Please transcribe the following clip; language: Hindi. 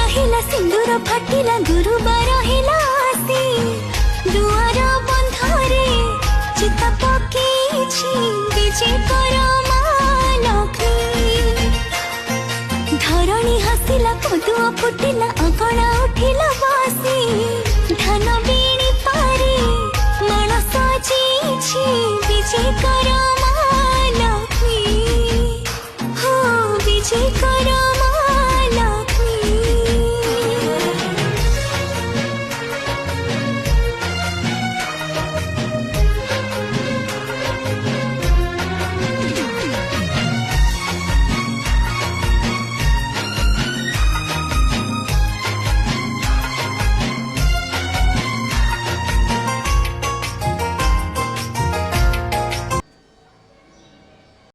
रहिला सिंदूर फाटिला गुरुबार हिला आसी दुआर बंधरे चिता पकेछि विजय कर धरणी हसिला कदुआ फुटिला अगणा उठिला बासी धान बीणी पारी मानस जी विजय कर